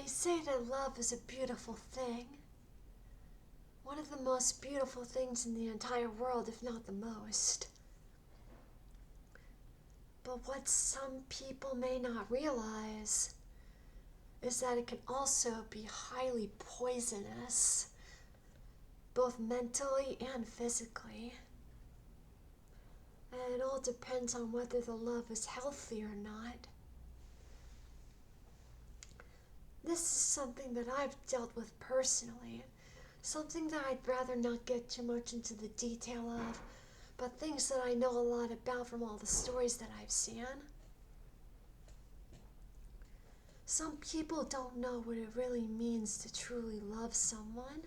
They say that love is a beautiful thing. One of the most beautiful things in the entire world, if not the most. But what some people may not realize is that it can also be highly poisonous, both mentally and physically. And it all depends on whether the love is healthy or not. This is something that I've dealt with personally, something that I'd rather not get too much into the detail of, but things that I know a lot about from all the stories that I've seen. Some people don't know what it really means to truly love someone.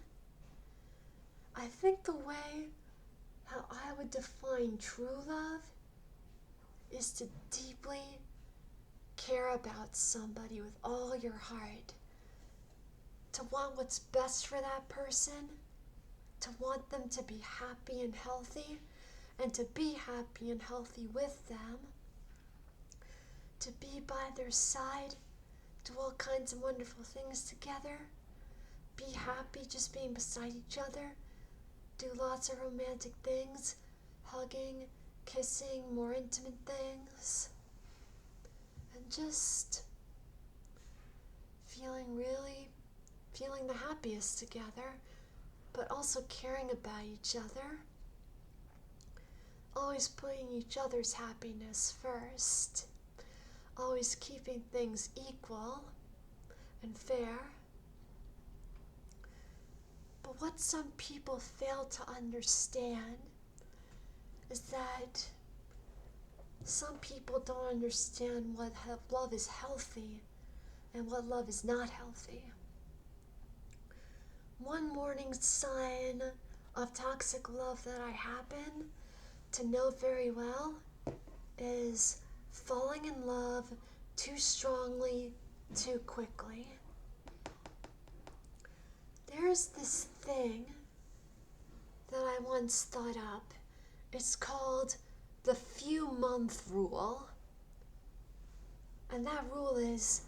I think the way how I would define true love is to deeply care about somebody with all your heart, to want what's best for that person, to want them to be happy and healthy, and to be happy and healthy with them, to be by their side, do all kinds of wonderful things together, be happy just being beside each other, do lots of romantic things, hugging, kissing, more intimate things, and just feeling the happiest together, but also caring about each other, always putting each other's happiness first, always keeping things equal and fair. But what some people fail to understand is that some people don't understand what love is healthy and what love is not healthy. One warning sign of toxic love that I happen to know very well is falling in love too strongly, too quickly. There's this thing that I once thought up. It's called the few-month rule. And that rule is,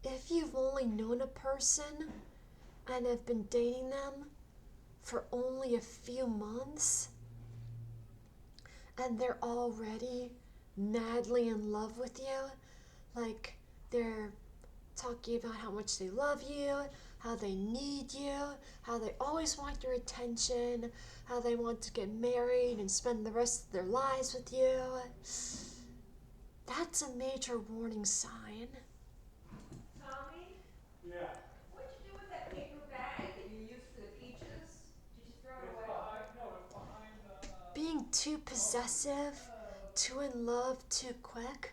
if you've only known a person and have been dating them for only a few months, and they're already madly in love with you, like they're talking about how much they love you, how they need you, how they always want your attention, how they want to get married and spend the rest of their lives with you, that's a major warning sign. Tommy? Yeah. What'd you do with that paper bag that you used for the peaches? Did you throw it away? It's behind Being too possessive, too in love too quick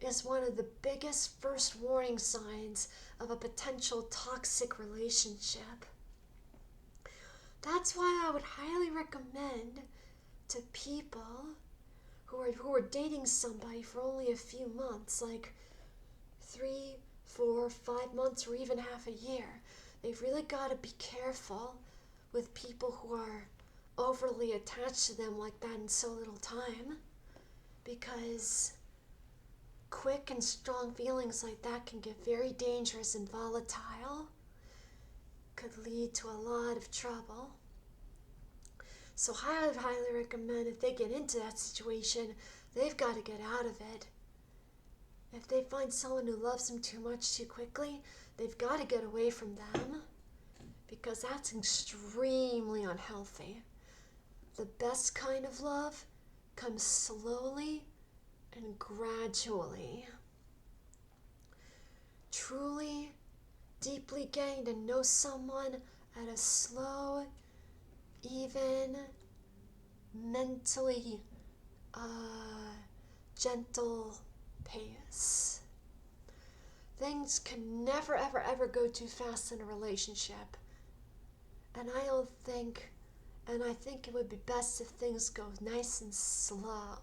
is one of the biggest first warning signs of a potential toxic relationship. That's why I would highly recommend to people who are dating somebody for only a few months, like 3, 4, 5 months, or even half a year. They've really got to be careful with people who are overly attached to them like that in so little time, because quick and strong feelings like that can get very dangerous and volatile, could lead to a lot of trouble. So I would highly recommend, if they get into that situation, they've got to get out of it. If they find someone who loves them too much too quickly, they've got to get away from them, because that's extremely unhealthy. The best kind of love comes slowly and gradually. Truly, deeply getting to know someone at a slow, even, mentally gentle pace. Things can never, ever, ever go too fast in a relationship. And I think it would be best if things go nice and slow.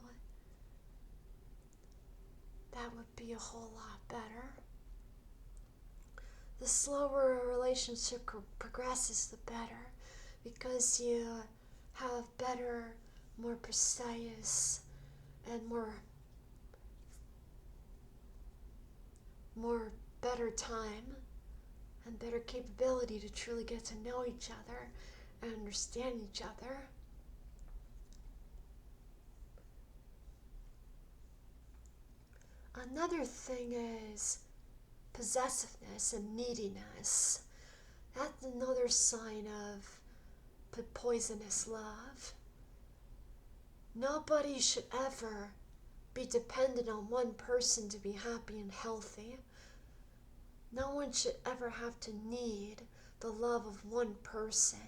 That would be a whole lot better. The slower a relationship progresses, the better, because you have better, more precise, and more better time and better capability to truly get to know each other and understand each other. Another thing is possessiveness and neediness. That's another sign of poisonous love. Nobody should ever be dependent on one person to be happy and healthy. No one should ever have to need the love of one person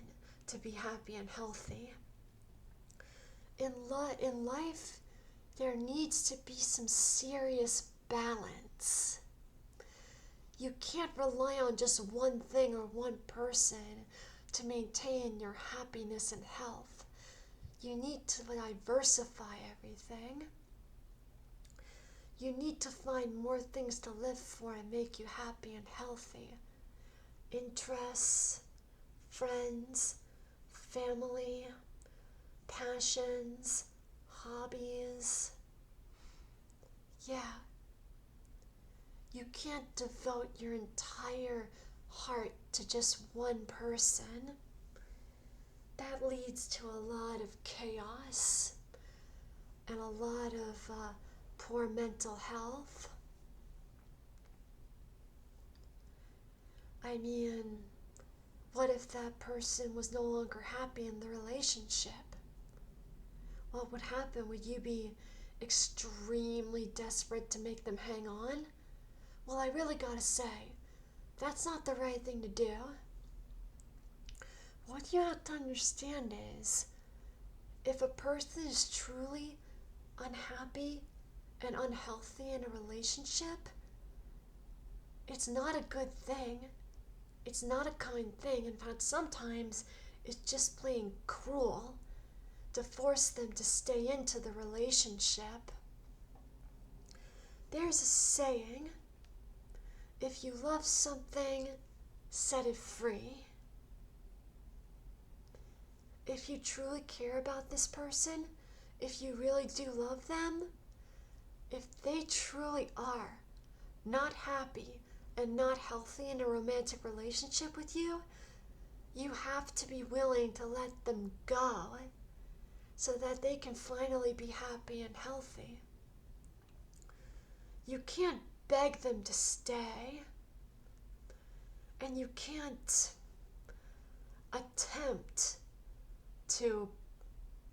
to be happy and healthy. In life, there needs to be some serious balance. You can't rely on just one thing or one person to maintain your happiness and health. You need to diversify everything. You need to find more things to live for and make you happy and healthy. Interests, friends, family, passions, hobbies. Yeah. You can't devote your entire heart to just one person. That leads to a lot of chaos and a lot of poor mental health. I mean, what if that person was no longer happy in the relationship? What would happen? Would you be extremely desperate to make them hang on? Well, I really gotta say, that's not the right thing to do. What you have to understand is, if a person is truly unhappy and unhealthy in a relationship, it's not a good thing. It's not a kind thing. In fact, sometimes it's just plain cruel to force them to stay into the relationship. There's a saying, if you love something, set it free. If you truly care about this person, if you really do love them, if they truly are not happy and not healthy in a romantic relationship with you, you have to be willing to let them go so that they can finally be happy and healthy. You can't beg them to stay, and you can't attempt to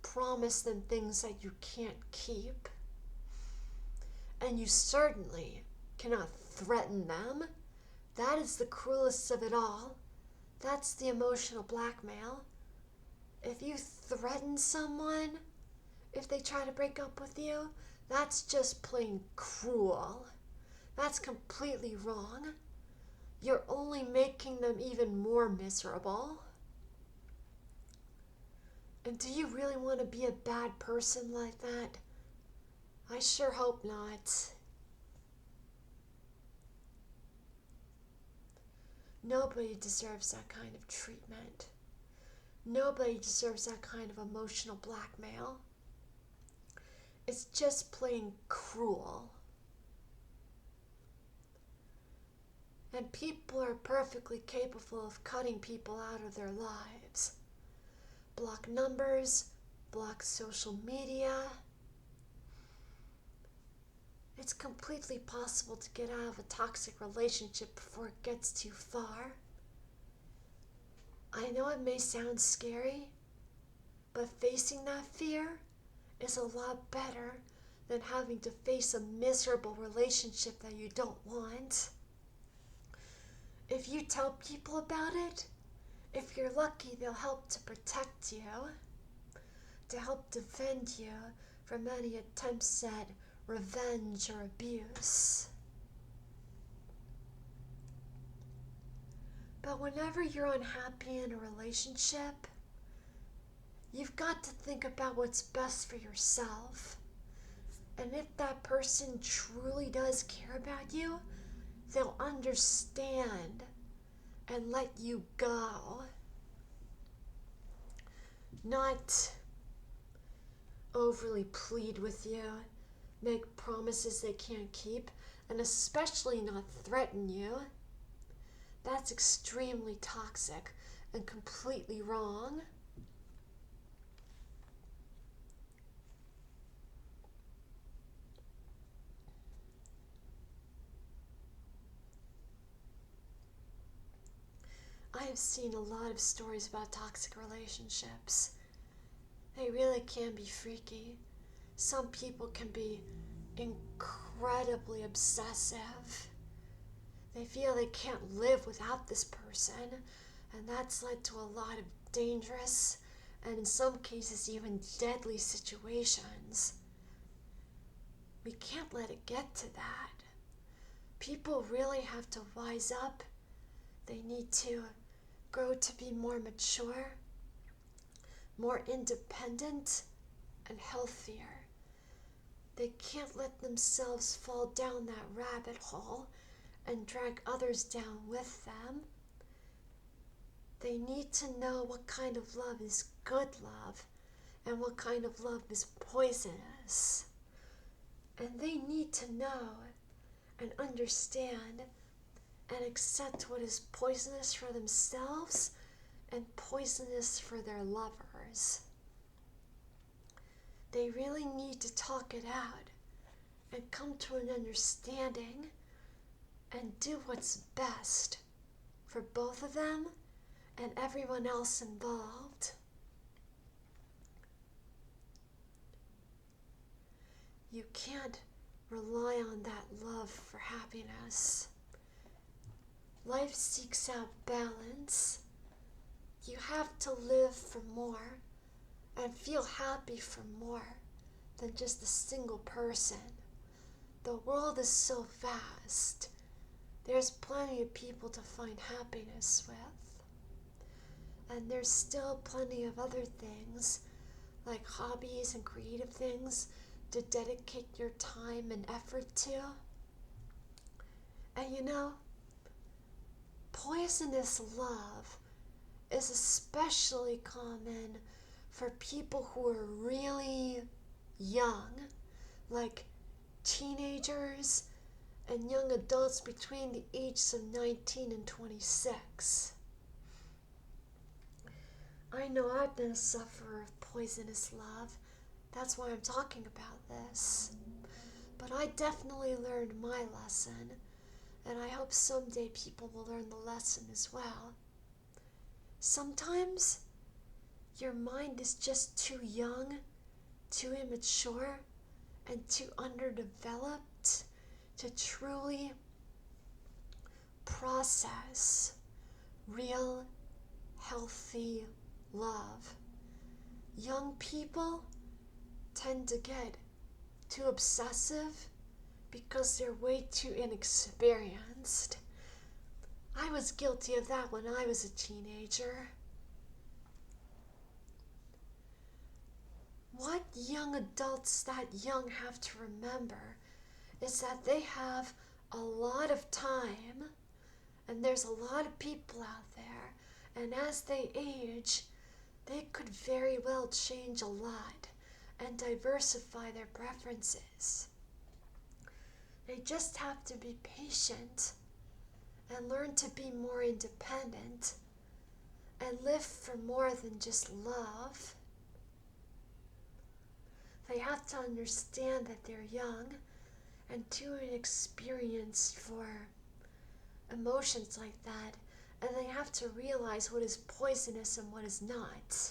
promise them things that you can't keep, and you certainly cannot threaten them. That is the cruelest of it all. That's the emotional blackmail. If you threaten someone, if they try to break up with you, that's just plain cruel. That's completely wrong. You're only making them even more miserable. And do you really want to be a bad person like that? I sure hope not. Nobody deserves that kind of treatment. Nobody deserves that kind of emotional blackmail. It's just plain cruel. And people are perfectly capable of cutting people out of their lives. Block numbers, block social media. It's completely possible to get out of a toxic relationship before it gets too far. I know it may sound scary, but facing that fear is a lot better than having to face a miserable relationship that you don't want. If you tell people about it, if you're lucky, they'll help to protect you, to help defend you from any attempts at revenge or abuse. But whenever you're unhappy in a relationship, you've got to think about what's best for yourself. And if that person truly does care about you, they'll understand and let you go. Not overly plead with you, make promises they can't keep, and especially not threaten you. That's extremely toxic and completely wrong. I have seen a lot of stories about toxic relationships. They really can be freaky. Some people can be incredibly obsessive. They feel they can't live without this person, and that's led to a lot of dangerous and in some cases even deadly situations. We can't let it get to that. People really have to wise up. They need to grow to be more mature, more independent, and healthier. They can't let themselves fall down that rabbit hole and drag others down with them. They need to know what kind of love is good love and what kind of love is poisonous. And they need to know and understand and accept what is poisonous for themselves and poisonous for their lovers. They really need to talk it out and come to an understanding and do what's best for both of them and everyone else involved. You can't rely on that love for happiness. Life seeks out balance. You have to live for more and feel happy for more than just a single person. The world is so vast. There's plenty of people to find happiness with. And there's still plenty of other things, like hobbies and creative things, to dedicate your time and effort to. And you know, poisonous love is especially common for people who are really young, like teenagers and young adults between the ages of 19 and 26. I know I've been a sufferer of poisonous love. That's why I'm talking about this. But I definitely learned my lesson, and I hope someday people will learn the lesson as well. Sometimes your mind is just too young, too immature, and too underdeveloped to truly process real, healthy love. Young people tend to get too obsessive because they're way too inexperienced. I was guilty of that when I was a teenager. What young adults that young have to remember is that they have a lot of time, and there's a lot of people out there, and as they age, they could very well change a lot and diversify their preferences. They just have to be patient and learn to be more independent and live for more than just love. They have to understand that they're young and too inexperienced for emotions like that, and they have to realize what is poisonous and what is not.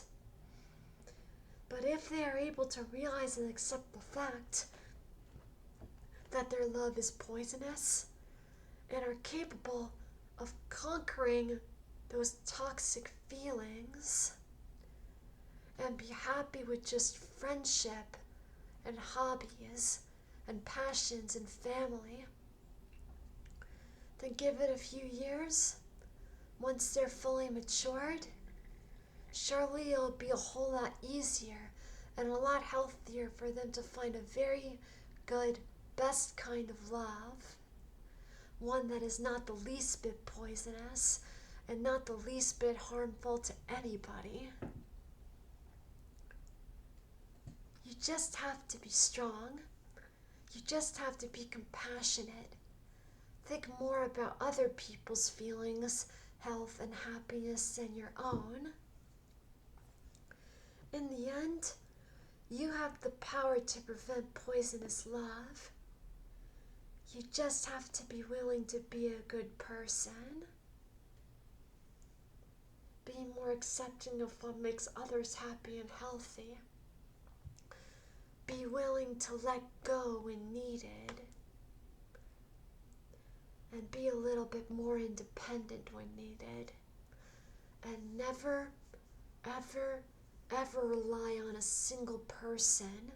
But if they are able to realize and accept the fact that their love is poisonous and are capable of conquering those toxic feelings and be happy with just friendship and hobbies and passions and family, then give it a few years. Once they're fully matured, surely it'll be a whole lot easier and a lot healthier for them to find a very good, best kind of love. One that is not the least bit poisonous and not the least bit harmful to anybody. You just have to be strong. You just have to be compassionate. Think more about other people's feelings, health, and happiness than your own. In the end, you have the power to prevent poisonous love. You just have to be willing to be a good person. Be more accepting of what makes others happy and healthy. Be willing to let go when needed. And be a little bit more independent when needed. And never, ever, ever rely on a single person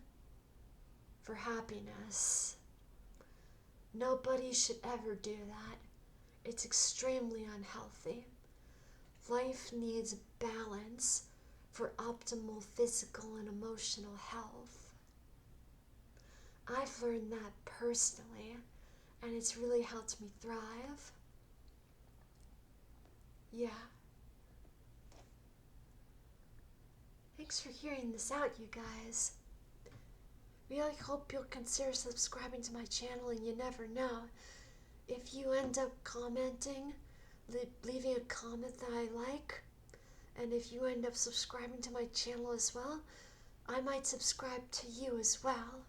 for happiness. Nobody should ever do that. It's extremely unhealthy. Life needs balance for optimal physical and emotional health. I've learned that personally, and it's really helped me thrive. Yeah. Thanks for hearing this out, you guys. Really hope you'll consider subscribing to my channel, and you never know. If you end up commenting, leaving a comment that I like, and if you end up subscribing to my channel as well, I might subscribe to you as well.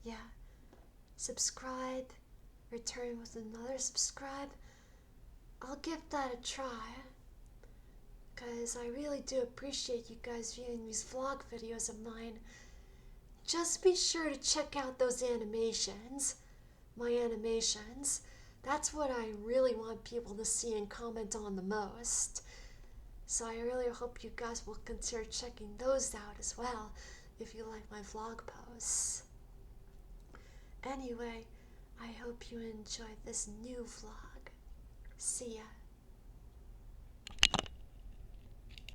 Yeah. Subscribe, return with another subscribe. I'll give that a try, because I really do appreciate you guys viewing these vlog videos of mine. Just be sure to check out those animations, my animations. That's what I really want people to see and comment on the most. So I really hope you guys will consider checking those out as well, if you like my vlog posts. Anyway, I hope you enjoyed this new vlog. See ya.